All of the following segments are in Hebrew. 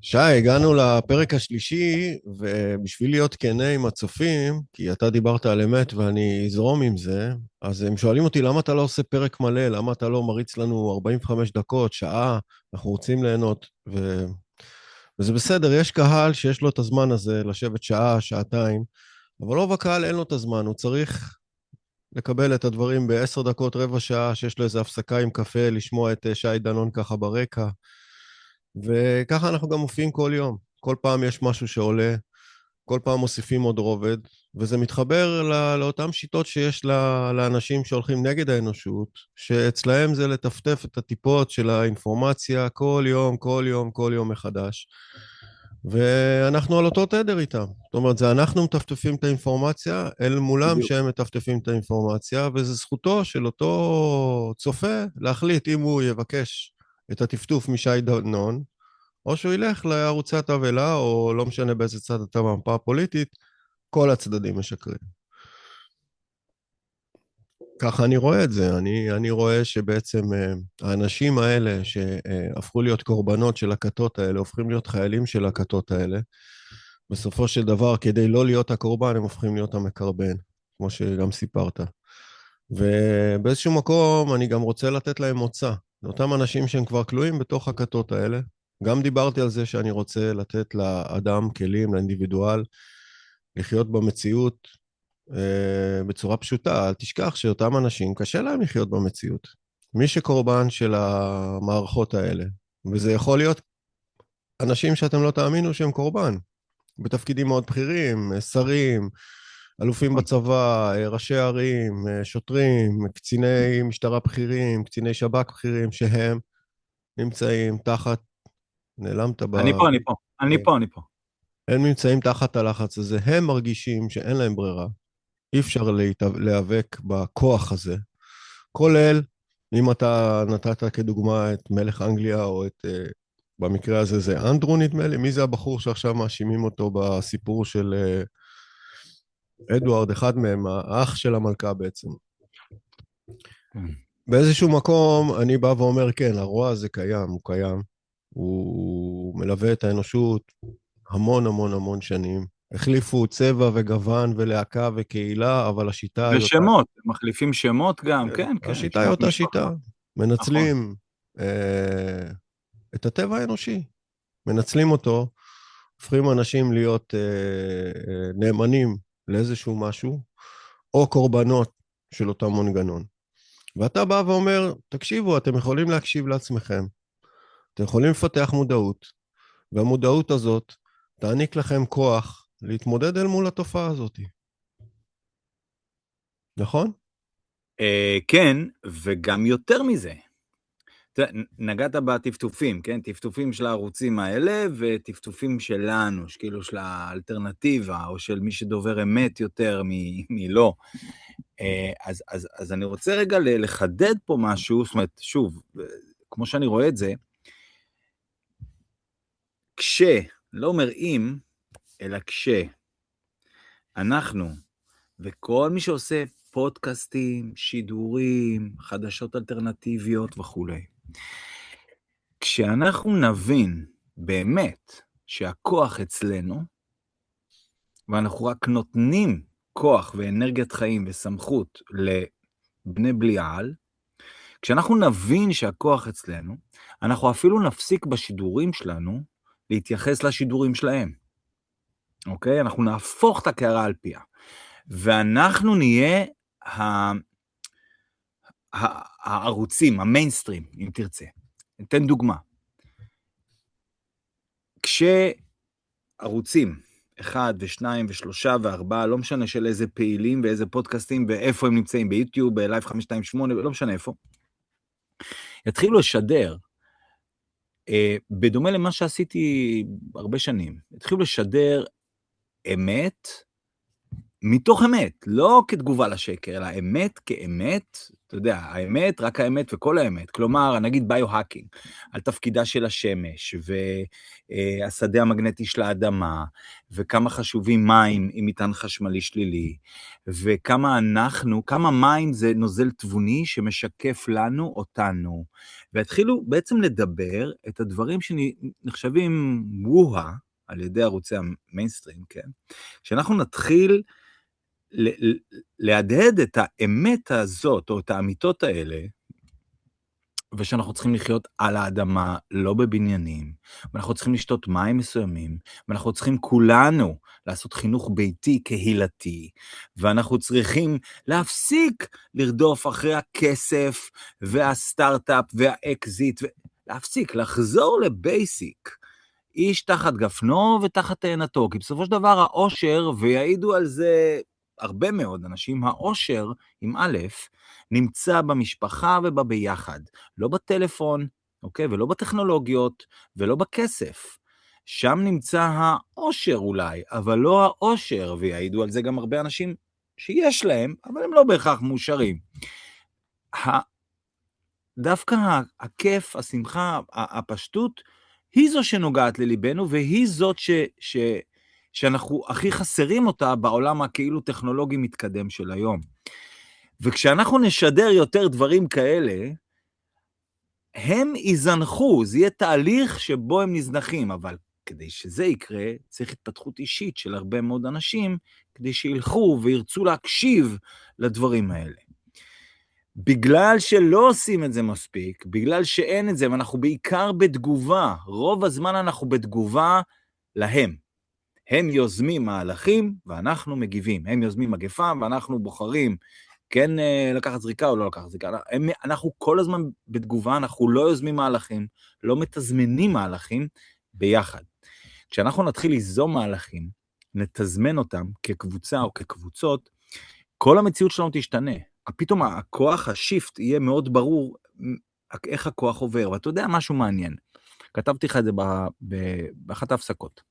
שי, הגענו לפרק השלישי, ובשביל להיות כנה עם הצופים, כי אתה דיברת על אמת ואני אזרום עם זה, אז הם שואלים אותי, למה אתה לא עושה פרק מלא? למה אתה לא מריץ לנו 45 דקות, שעה? אנחנו רוצים ליהנות. וזה בסדר, יש קהל שיש לו את הזמן הזה לשבת שעה, שעתיים, אבל רוב הקהל אין לו את הזמן, הוא צריך לקבל את הדברים בעשר דקות, רבע שעה, שיש לו איזו הפסקה עם קפה, לשמוע את שי דנון ככה ברקע. וככה אנחנו גם מופיעים כל יום. כל פעם יש משהו שעולה, כל פעם מוסיפים עוד רובד, וזה מתחבר לאותן שיטות שיש לאנשים שהולכים נגד האנושות, שאצלהם זה לטפטף את הטיפות של האינפורמציה כל יום, כל יום, כל יום מחדש. ואנחנו על אותו תדר איתם. זאת אומרת, זה אנחנו מטפטפים את האינפורמציה, אל מולם בדיוק. שהם מטפטפים את האינפורמציה, וזה זכותו של אותו צופה להחליט אם הוא יבקש את הטפטוף משי דנון, או שהוא ילך לערוצי התבהלה, או לא משנה באיזה צד אתה במפה הפוליטית, כל הצדדים משקרים. ככה אני רואה את זה. אני רואה שבעצם האנשים האלה שהפכו להיות קורבנות של הכתות האלה, הופכים להיות חיילים של הכתות האלה. בסופו של דבר, כדי לא להיות הקורבן, הם הופכים להיות המקרבן, כמו שגם סיפרת. ובאיזשהו מקום אני גם רוצה לתת להם מוצא. לאותם אנשים שהם כבר כלואים בתוך הכתות האלה. גם דיברתי על זה שאני רוצה לתת לאדם כלים, לאינדיבידואל, לחיות במציאות בצורה פשוטה. אל תשכח שאותם אנשים קשה להם לחיות במציאות. מי שקורבן של המערכות האלה, וזה יכול להיות אנשים שאתם לא תאמינו שהם קורבן, בתפקידים מאוד בכירים, שרים, אלופים בצבא, ראשי ערים, שוטרים, קציני משטרה בכירים, קציני שב"כ בכירים, שהם נמצאים תחת, נעלמת ב... אני פה, אני פה, אני כן. פה, אני פה. הם נמצאים תחת הלחץ הזה, הם מרגישים שאין להם ברירה, אי אפשר להיאבק בכוח הזה, כולל, אם אתה נתת כדוגמה את מלך אנגליה, או את, במקרה הזה זה אנדרו נדמה לי, מי זה הבחור שעכשיו מאשימים אותו בסיפור של אדוארד, אחד מהם, האח של המלכה בעצם. כן. באיזשהו מקום אני בא ואומר, כן, הרוע הזה קיים, הוא קיים, הוא מלווה את האנושות המון המון המון שנים. החליפו צבע וגוון ולהקה וקהילה, אבל השיטה היא אותה... ושמות, מחליפים שמות גם, כן, כן, כן, השיטה היא שמות אותה משפחה. שיטה. נכון. מנצלים אה, את הטבע האנושי, מנצלים אותו, הופכים אנשים להיות נאמנים לאיזשהו משהו, או קורבנות של אותו מנגנון. ואתה בא ואומר, תקשיבו, אתם יכולים להקשיב לעצמכם, אתם יכולים לפתח מודעות, והמודעות הזאת תעניק לכם כוח להתמודד אל מול התופעה הזאת. נכון? כן, וגם יותר מזה. נגעת בטפטופים, כן? טפטופים של הערוצים האלה, וטפטופים שלנו, שכאילו של האלטרנטיבה, או של מי שדובר אמת יותר מלא. אז אני רוצה רגע לחדד פה משהו, זאת אומרת, שוב, כמו שאני רואה את זה, לא אומר אם, אלא אנחנו, וכל מי שעושה פודקאסטים, שידורים, חדשות אלטרנטיביות וכו'. כשאנחנו נבין באמת שהכוח אצלנו, ואנחנו רק נותנים כוח ואנרגיית חיים וסמכות לבני בליעל, כשאנחנו נבין שהכוח אצלנו, אנחנו אפילו נפסיק בשידורים שלנו להתייחס לשידורים שלהם. אוקיי? אנחנו נהפוך את הקערה על פיה. ואנחנו נהיה הערוצים, המיינסטרים, אם תרצה. ניתן דוגמה. כשערוצים, 1 ו2 ו3 ו4, לא משנה של איזה פעילים ואיזה פודקאסטים ואיפה הם נמצאים, ביוטיוב, בלייב 528, לא משנה איפה, יתחילו לשדר, בדומה למה שעשיתי הרבה שנים, יתחילו לשדר אמת מתוך אמת, לא כתגובה לשקר, אלא אמת כאמת, אתה יודע, האמת, רק האמת וכל האמת. כלומר, נגיד ביו-האקינג, על תפקידה של השמש, והשדה המגנטי של האדמה, וכמה חשובים מים עם מטען חשמלי שלילי, וכמה כמה מים זה נוזל תבוני שמשקף לנו אותנו. והתחילו בעצם לדבר את הדברים שנחשבים וואה, על ידי ערוצי המיינסטרים, כן? שאנחנו נתחיל להדהד את האמת הזאת, או את האמיתות האלה, ושאנחנו צריכים לחיות על האדמה, לא בבניינים, ואנחנו צריכים לשתות מים מסוימים, ואנחנו צריכים כולנו לעשות חינוך ביתי קהילתי, ואנחנו צריכים להפסיק לרדוף אחרי הכסף, והסטארט-אפ, והאקזיט, להפסיק, לחזור לבייסיק, איש תחת גפנו ותחת תאנתו, כי בסופו של דבר האושר, ויעידו על זה הרבה מאוד אנשים, האושר עם א', נמצא במשפחה ובביחד, לא בטלפון, אוקיי? ולא בטכנולוגיות, ולא בכסף. שם נמצא האושר אולי, אבל לא האושר, ויעידו על זה גם הרבה אנשים שיש להם, אבל הם לא בהכרח מאושרים. דווקא הכיף, השמחה, הפשטות, היא זו שנוגעת לליבנו, והיא זאת שאנחנו הכי חסרים אותה בעולם הכאילו טכנולוגי מתקדם של היום. וכשאנחנו נשדר יותר דברים כאלה, הם יזנחו, זה יהיה תהליך שבו הם נזנחים, אבל כדי שזה יקרה, צריך התפתחות אישית של הרבה מאוד אנשים, כדי שילכו וירצו להקשיב לדברים האלה. בגלל שלא עושים את זה מספיק, בגלל שאין את זה, ואנחנו בעיקר בתגובה, רוב הזמן אנחנו בתגובה להם. הם יוזמים מהלכים, ואנחנו מגיבים. הם יוזמים מגפה, ואנחנו בוחרים, כן לקחת זריקה או לא לקחת זריקה. אנחנו כל הזמן בתגובה, אנחנו לא יוזמים מהלכים, לא מתזמנים מהלכים ביחד. כשאנחנו נתחיל ליזום מהלכים, נתזמן אותם כקבוצה או כקבוצות, כל המציאות שלנו תשתנה. פתאום הכוח, השיפט, יהיה מאוד ברור איך הכוח עובר. ואתה יודע משהו מעניין. כתבתי לך את זה באחת ההפסקות.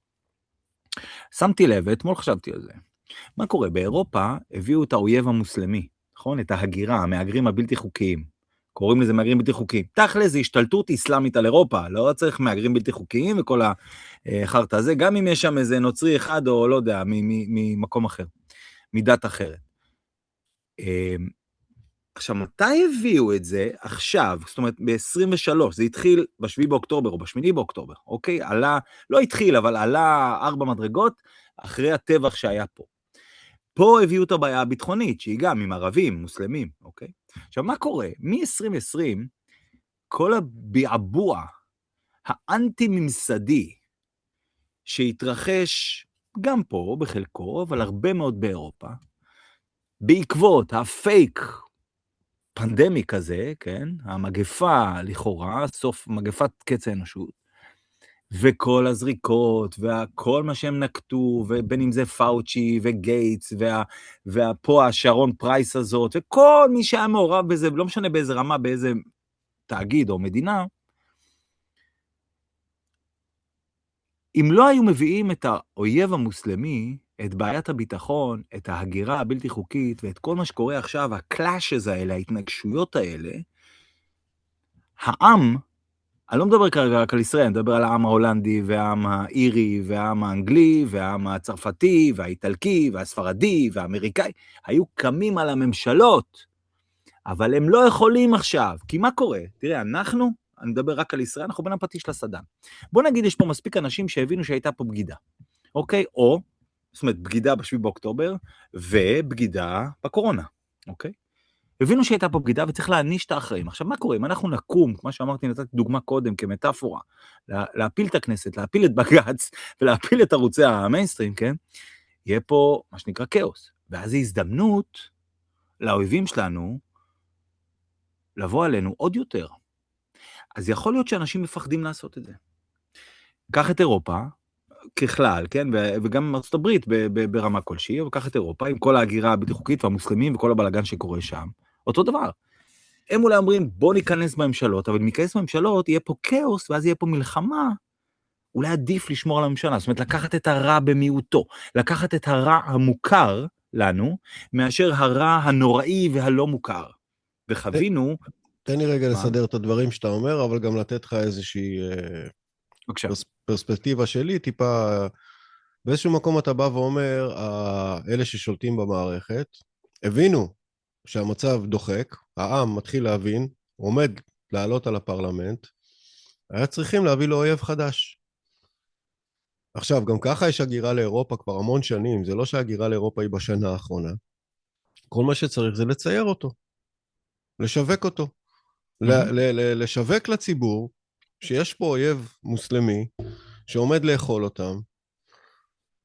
שמתי לב, ואתמול חשבתי על זה. מה קורה? באירופה הביאו את האויב המוסלמי, נכון? את ההגירה, המהגרים הבלתי חוקיים. קוראים לזה מהגרים בלתי חוקיים. תכל'ס זה השתלטות איסלאמית על אירופה, לא צריך מהגרים בלתי חוקיים וכל החרטה הזה, גם אם יש שם איזה נוצרי אחד או לא יודע, ממקום אחר, מדת אחרת. עכשיו, מתי הביאו את זה? עכשיו, זאת אומרת, ב-23, זה התחיל ב-7 באוקטובר או ב-8 באוקטובר, אוקיי? עלה, לא התחיל, אבל עלה 4 מדרגות אחרי הטבח שהיה פה. פה הביאו את הבעיה הביטחונית, שהיא גם עם ערבים, מוסלמים, אוקיי? עכשיו, מה קורה? מ-2020, כל הביעבוע האנטי-ממסדי שהתרחש גם פה, בחלקו, אבל הרבה מאוד באירופה, בעקבות הפייק פנדמיק הזה, כן? המגפה לכאורה, סוף מגפת קץ האנושות, וכל הזריקות, וכל מה שהם נקטו, ובין אם זה פאוצ'י וגייטס, ופה השרון פרייס הזאת, וכל מי שהיה מעורב בזה, לא משנה באיזה רמה, באיזה תאגיד או מדינה, אם לא היו מביאים את האויב המוסלמי, את בעיית הביטחון, את ההגירה הבלתי חוקית, ואת כל מה שקורה עכשיו, הקלאשז האלה, ההתנגשויות האלה, העם, אני לא מדבר כרגע רק על ישראל, אני מדבר על העם ההולנדי, והעם האירי, והעם האנגלי, והעם הצרפתי, והאיטלקי, והספרדי, והאמריקאי, היו קמים על הממשלות, אבל הם לא יכולים עכשיו, כי מה קורה? תראה, אני מדבר רק על ישראל, אנחנו בין הפטיש לסדן. בוא נגיד, יש פה מספיק אנשים שהבינו שהייתה פה בגידה, אוקיי? או, זאת אומרת, בגידה ב7 באוקטובר, ובגידה בקורונה, אוקיי? הבינו שהייתה פה בגידה וצריך להעניש את האחראים. עכשיו, מה קורה? אם אנחנו נקום, כמו שאמרתי, נתתי דוגמה קודם, כמטאפורה, להפיל את הכנסת, להפיל את בג"ץ, ולהפיל את ערוצי המיינסטרים, כן? יהיה פה מה שנקרא כאוס. ואז זו הזדמנות לאויבים שלנו לבוא עלינו עוד יותר. אז יכול להיות שאנשים מפחדים לעשות את זה. קח את אירופה, ככלל, כן? וגם ארצות הברית ברמה כלשהי, אבל קח את אירופה, עם כל ההגירה הבלתי חוקית והמוסלמים וכל הבלגן שקורה שם, אותו דבר. הם אולי אומרים, בוא ניכנס בממשלות, אבל אם ניכנס בממשלות, יהיה פה כאוס, ואז יהיה פה מלחמה, אולי עדיף לשמור על הממשלה, זאת אומרת, לקחת את הרע במיעוטו, לקחת את הרע המוכר, לנו, מאשר הרע הנוראי והלא מוכר. וחווינו, תן לי רגע מה? לסדר את הדברים שאתה אומר, אבל גם לתת לך איזושהי בבקשה. פרספקטיבה שלי, טיפה, באיזשהו מקום אתה בא ואומר, אלה ששולטים במערכת, הבינו שהמצב דוחק, העם מתחיל להבין, עומד לעלות על הפרלמנט, היה צריכים להביא לו אויב חדש. עכשיו, גם ככה יש הגירה לאירופה כבר המון שנים, זה לא שההגירה לאירופה היא בשנה האחרונה. כל מה שצריך זה לצייר אותו, לשווק אותו, לשווק לציבור שיש פה אויב מוסלמי שעומד לאכול אותם.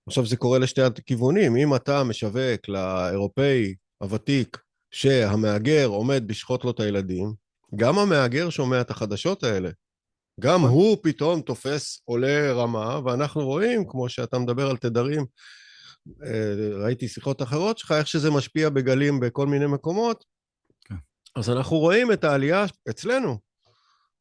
עכשיו זה קורה לשתי הכיוונים, אם אתה משווק לאירופאי הוותיק שהמאגר עומד לשחוט לו את הילדים, גם המאגר שומע את החדשות האלה, גם הוא פתאום תופס עולה רמה, ואנחנו רואים, כמו שאתה מדבר על תדרים, ראיתי שיחות אחרות שלך, איך שזה משפיע בגלים בכל מיני מקומות, אז אנחנו רואים את העלייה אצלנו.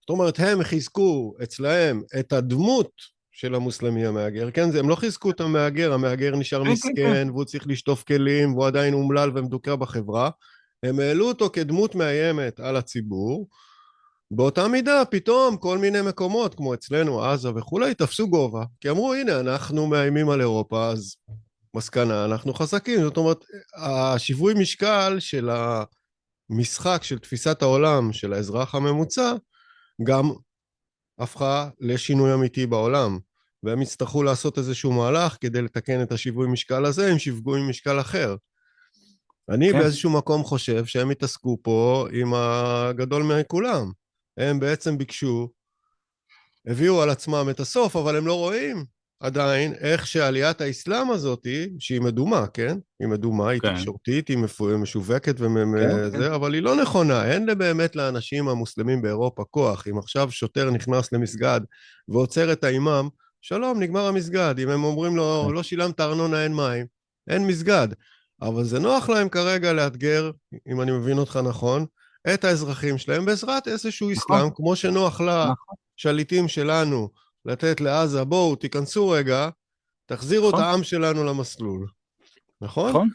זאת אומרת, הם חיזקו אצלהם את הדמות של המוסלמי המאגר, כן? הם לא חיזקו את המאגר, המאגר נשאר מסכן, והוא צריך לשטוף כלים, והוא עדיין אומלל ומדוכא בחברה. הם העלו אותו כדמות מאיימת על הציבור, באותה מידה פתאום כל מיני מקומות, כמו אצלנו, עזה וכולי, תפסו גובה, כי אמרו, הנה, אנחנו מאיימים על אירופה, אז מסקנה, אנחנו חזקים. זאת אומרת, השיווי משקל של המשחק, של תפיסת העולם של האזרח הממוצע, גם הפכה לשינוי אמיתי בעולם, והם יצטרכו לעשות איזשהו מהלך כדי לתקן את השיווי משקל הזה עם שיווי משקל אחר. אני כן. באיזשהו מקום חושב שהם התעסקו פה עם הגדול מכולם. הם בעצם ביקשו, הביאו על עצמם את הסוף, אבל הם לא רואים עדיין איך שעליית האסלאם הזאת, שהיא מדומה, כן? היא מדומה, היא תקשורתית, היא משווקת וזה, אבל היא לא נכונה. אין באמת לאנשים המוסלמים באירופה כוח. אם עכשיו שוטר נכנס למסגד ועוצר את האימאם, שלום, נגמר המסגד. אם הם אומרים לו, לא שילמת ארנונה, אין מים, אין מסגד. אבל זה נוח להם כרגע לאתגר, אם אני מבין אותך נכון, את האזרחים שלהם בעזרת איזשהו אסלאם, כמו שנוח לשליטים שלנו לתת לעזה, בואו תיכנסו רגע, תחזירו את העם שלנו למסלול. נכון?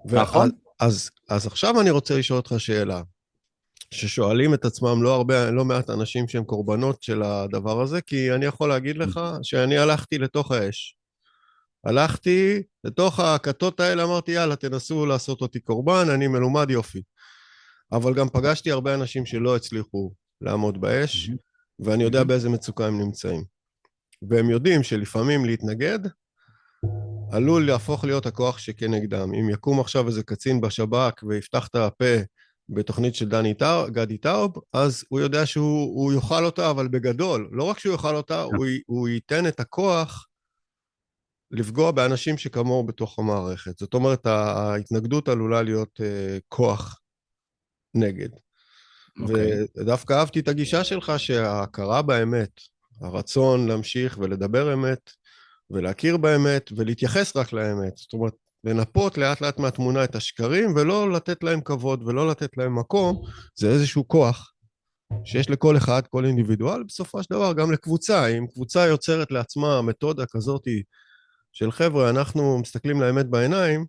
נכון. אז עכשיו אני רוצה לשאול אותך שאלה, ששואלים את עצמם לא מעט אנשים שהם קורבנות של הדבר הזה, כי אני יכול להגיד לך שאני הלכתי לתוך האש. הלכתי לתוך הכתות האלה, אמרתי, יאללה, תנסו לעשות אותי קורבן, אני מלומד יופי. אבל גם פגשתי הרבה אנשים שלא הצליחו לעמוד באש, ואני יודע באיזה מצוקה הם נמצאים. והם יודעים שלפעמים להתנגד, עלול להפוך להיות הכוח שכנגדם. אם יקום עכשיו איזה קצין בשב"כ ויפתח את הפה בתוכנית של גדי טאוב, אז הוא יודע שהוא יאכל אותה, אבל בגדול, לא רק שהוא יאכל אותה, הוא ייתן את הכוח לפגוע באנשים שכמוהו בתוך המערכת. זאת אומרת, ההתנגדות עלולה להיות כוח נגד. ודווקא אהבתי את הגישה שלך שההכרה באמת, הרצון להמשיך ולדבר אמת, ולהכיר באמת, ולהתייחס רק לאמת. זאת אומרת, לנפות לאט לאט מהתמונה את השקרים, ולא לתת להם כבוד, ולא לתת להם מקום, זה איזשהו כוח שיש לכל אחד, כל אינדיבידואל, בסופו של דבר גם לקבוצה. אם קבוצה יוצרת לעצמה מתודה כזאת של חבר'ה, אנחנו מסתכלים לאמת בעיניים,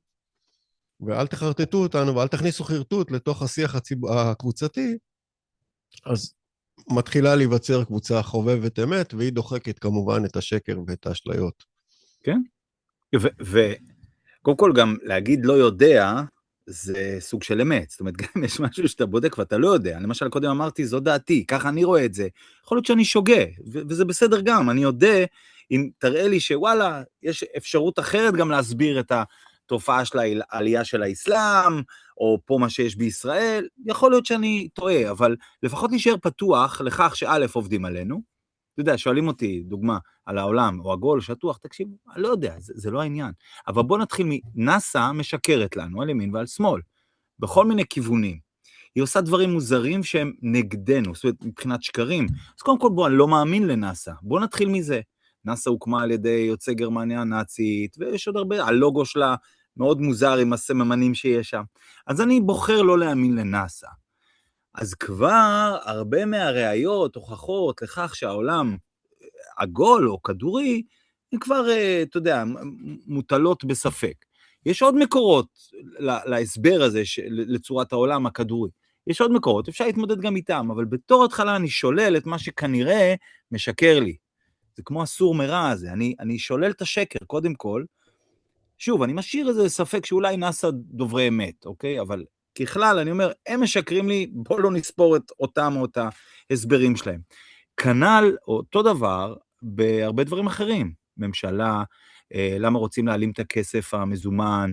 ואל תחרטטו אותנו, ואל תכניסו חרטוט לתוך השיח הקבוצתי, אז מתחילה להיווצר קבוצה חובבת אמת, והיא דוחקת כמובן את השקר ואת האשליות. כן, וקודם כל גם להגיד לא יודע, זה סוג של אמת, זאת אומרת, גם יש משהו שאתה בודק ואתה לא יודע, למשל קודם אמרתי, זו דעתי, ככה אני רואה את זה, יכול להיות שאני שוגה, וזה בסדר גם, אני יודע, אם תראה לי שוואלה, יש אפשרות אחרת גם להסביר את התופעה של העלייה של האסלאם, או פה מה שיש בישראל, יכול להיות שאני טועה, אבל לפחות נשאר פתוח לכך שא' עובדים עלינו, אתה יודע, שואלים אותי, דוגמה, על העולם, או עגול, שטוח, תקשיב, אני לא יודע, זה לא העניין. אבל בוא נתחיל נאסא משקרת לנו, על ימין ועל שמאל, בכל מיני כיוונים. היא עושה דברים מוזרים שהם נגדנו, זאת אומרת, מבחינת שקרים. אז קודם כל, בוא, אני לא מאמין לנאסא. בוא נתחיל מזה. נאסא הוקמה על ידי יוצאי גרמניה הנאצית, ויש עוד הרבה, הלוגו שלה מאוד מוזר עם הסממנים שיש שם. אז אני בוחר לא להאמין לנאסא. אז כבר הרבה מהראיות, הוכחות לכך שהעולם עגול או כדורי, הן כבר, אתה יודע, מוטלות בספק. יש עוד מקורות להסבר הזה, לצורת העולם הכדורי. יש עוד מקורות, אפשר להתמודד גם איתם, אבל בתור התחלה אני שולל את מה שכנראה משקר לי. זה כמו הסור מרע הזה, אני שולל את השקר, קודם כל. שוב, אני משאיר איזה ספק שאולי נעשה דוברי אמת, אוקיי? אבל ככלל, אני אומר, הם משקרים לי, בוא לא נספור את אותם או את ההסברים שלהם. כנ"ל, אותו דבר, בהרבה דברים אחרים. ממשלה, למה רוצים להעלים את הכסף המזומן,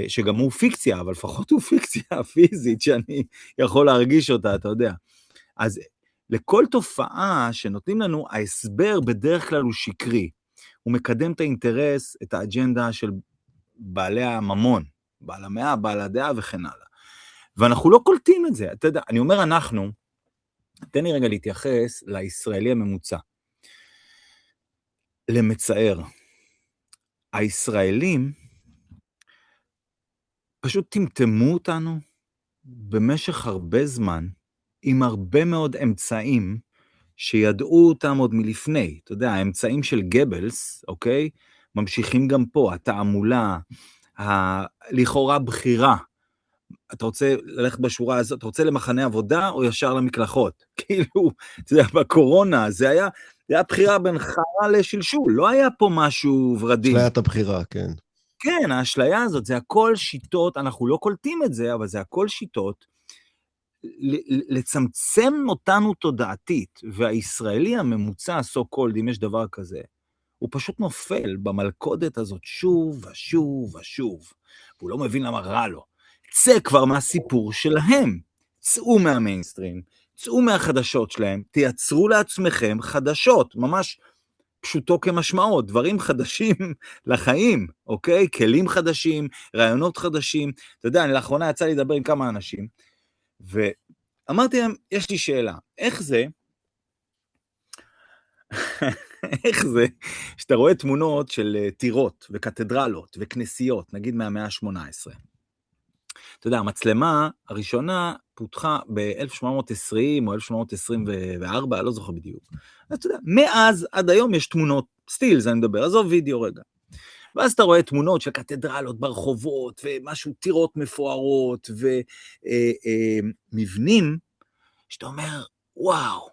שגם הוא פיקציה, אבל לפחות הוא פיקציה פיזית, שאני יכול להרגיש אותה, אתה יודע. אז לכל תופעה שנותנים לנו, ההסבר בדרך כלל הוא שקרי. הוא מקדם את האינטרס, את האג'נדה של בעלי הממון, בעל המאה, בעל הדעה וכן הלאה. ואנחנו לא קולטים את זה. אתה יודע, אני אומר אנחנו, תן לי רגע להתייחס לישראלי הממוצע. למצער. הישראלים פשוט טמטמו אותנו במשך הרבה זמן, עם הרבה מאוד אמצעים, שידעו אותם עוד מלפני. אתה יודע, האמצעים של גבלס, אוקיי? ממשיכים גם פה, התעמולה, לכאורה בחירה. אתה רוצה ללכת בשורה הזאת, אתה רוצה למחנה עבודה או ישר למקלחות? כאילו, אתה יודע, בקורונה זה היה בחירה בין חרה לשלשול, לא היה פה משהו ורדים. אשליית הבחירה, כן. כן, האשליה הזאת, זה הכל שיטות, אנחנו לא קולטים את זה, אבל זה הכל שיטות, לצמצם אותנו תודעתית, והישראלי הממוצע, so called, אם יש דבר כזה, הוא פשוט נופל במלכודת הזאת שוב ושוב ושוב, והוא לא מבין למה רע לו. צא כבר מהסיפור שלהם, צאו מהמיינסטרים, צאו מהחדשות שלהם, תייצרו לעצמכם חדשות, ממש פשוטו כמשמעות, דברים חדשים לחיים, אוקיי? כלים חדשים, רעיונות חדשים. אתה יודע, לאחרונה יצא לי לדבר עם כמה אנשים, ואמרתי להם, יש לי שאלה, איך זה שאתה רואה תמונות של טירות וקתדרלות וכנסיות, נגיד מהמאה ה-18. אתה יודע, המצלמה הראשונה פותחה ב-1820 או 1824, לא זוכר בדיוק. אז אתה יודע, מאז עד היום יש תמונות, סטילס אני מדבר, עזוב וידאו רגע. ואז אתה רואה תמונות של קתדרלות ברחובות, ומשהו, טירות מפוארות, ומבנים, שאתה אומר, וואו.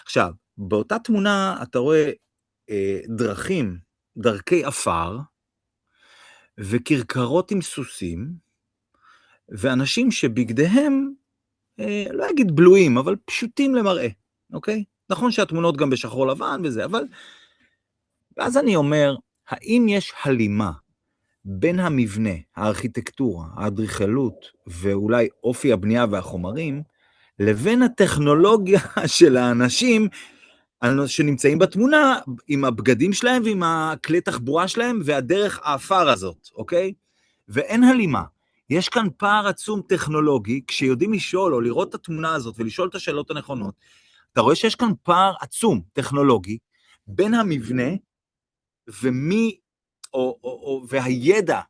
עכשיו, באותה תמונה אתה רואה דרכים, דרכי אפר, וכרכרות עם סוסים, ואנשים שבגדיהם, לא אגיד בלויים, אבל פשוטים למראה, אוקיי? נכון שהתמונות גם בשחור לבן וזה, אבל... ואז אני אומר, האם יש הלימה בין המבנה, הארכיטקטורה, האדריכלות, ואולי אופי הבנייה והחומרים, לבין הטכנולוגיה של האנשים שנמצאים בתמונה, עם הבגדים שלהם ועם הכלי תחבורה שלהם, והדרך האפר הזאת, אוקיי? ואין הלימה. יש כאן פער עצום טכנולוגי, כשיודעים לשאול או לראות את התמונה הזאת ולשאול את השאלות הנכונות, אתה רואה שיש כאן פער עצום טכנולוגי, בין המבנה והידע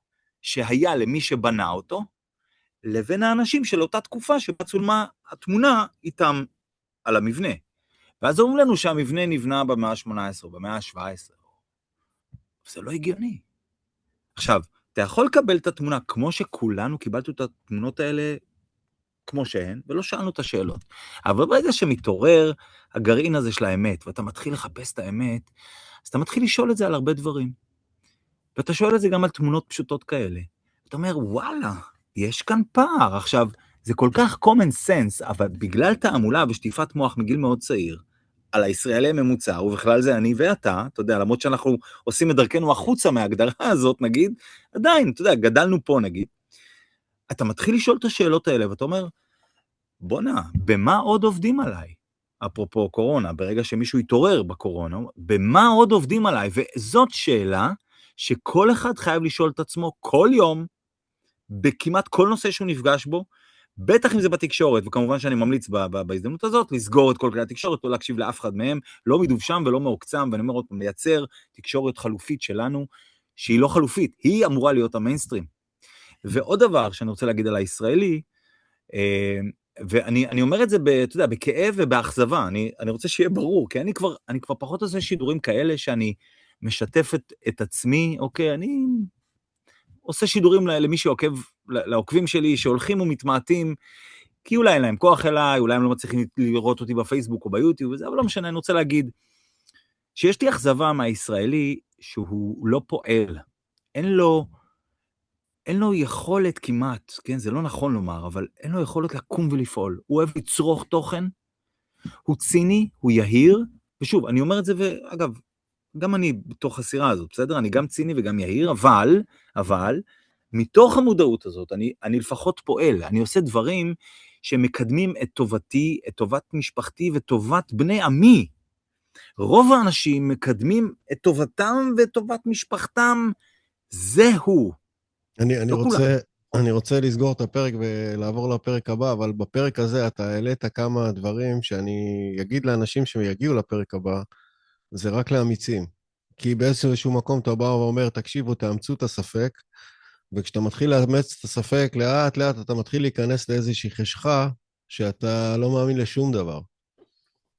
שהיה למי שבנה אותו, לבין האנשים של אותה תקופה שבה צולמה התמונה איתם על המבנה. ואז אומרים לנו שהמבנה נבנה במאה ה-18 או במאה ה-17. זה לא הגיוני. עכשיו, אתה יכול לקבל את התמונה כמו שכולנו קיבלנו את התמונות האלה כמו שהן, ולא שאלנו את השאלות. אבל ברגע שמתעורר הגרעין הזה של האמת, ואתה מתחיל לחפש את האמת, אז אתה מתחיל לשאול את זה על הרבה דברים. ואתה שואל את זה גם על תמונות פשוטות כאלה. אתה אומר, וואלה, יש כאן פער. עכשיו, זה כל כך common sense, אבל בגלל תעמולה ושטיפת מוח מגיל מאוד צעיר, על הישראלי הממוצע, ובכלל זה אני ואתה, אתה יודע, למרות שאנחנו עושים את דרכנו החוצה מההגדרה הזאת, נגיד, עדיין, אתה יודע, גדלנו פה, נגיד. אתה מתחיל לשאול את השאלות האלה, ואתה אומר, בונה, במה עוד עובדים עליי? אפרופו קורונה, ברגע שמישהו יתעורר בקורונה, במה עוד עובדים עליי? וזאת שאלה שכל אחד חייב לשאול את עצמו כל יום, בכמעט כל נושא שהוא נפגש בו, בטח אם זה בתקשורת, וכמובן שאני ממליץ בהזדמנות הזאת, לסגור את כל כלי התקשורת, לא להקשיב לאף אחד מהם, לא מדובשם ולא מעוקצם, ואני אומר עוד פעם, לייצר תקשורת חלופית שלנו, שהיא לא חלופית, היא אמורה להיות המיינסטרים. ועוד דבר שאני רוצה להגיד על הישראלי, ואני אומר את זה, אתה יודע, בכאב ובאכזבה, אני רוצה שיהיה ברור, כי אני כבר פחות עושה שידורים כאלה, שאני משתף את עצמי, אוקיי, אני עושה שידורים למי שעוקב, לעוקבים שלי, שהולכים ומתמעטים, כי אולי אין להם כוח אליי, אולי הם לא מצליחים לראות אותי בפייסבוק או ביוטיוב וזה, אבל לא משנה, אני רוצה להגיד, שיש לי אכזבה מהישראלי שהוא לא פועל, אין לו יכולת כמעט, כן, זה לא נכון לומר, אבל אין לו יכולת לקום ולפעול. הוא אוהב לצרוך תוכן, הוא ציני, הוא יהיר, ושוב, אני אומר את זה, ואגב, גם אני בתוך הסירה הזאת, בסדר? אני גם ציני וגם יהיר, אבל, מתוך המודעות הזאת, אני לפחות פועל, אני עושה דברים שמקדמים את טובתי, את טובת משפחתי וטובת בני עמי. רוב האנשים מקדמים את טובתם ואת טובת משפחתם, זהו. אני לא כולם. רוצה, אני רוצה לסגור את הפרק ולעבור לפרק הבא, אבל בפרק הזה אתה העלית כמה דברים שאני אגיד לאנשים שיגיעו לפרק הבא, זה רק לאמיצים. כי באיזשהו מקום אתה בא ואומר, תקשיבו, תאמצו את הספק, וכשאתה מתחיל לאמץ את הספק, לאט לאט אתה מתחיל להיכנס לאיזושהי חשכה, שאתה לא מאמין לשום דבר.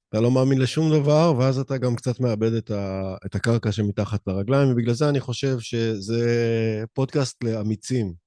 אתה לא מאמין לשום דבר, ואז אתה גם קצת מאבד את הקרקע שמתחת לרגליים, ובגלל זה אני חושב שזה פודקאסט לאמיצים.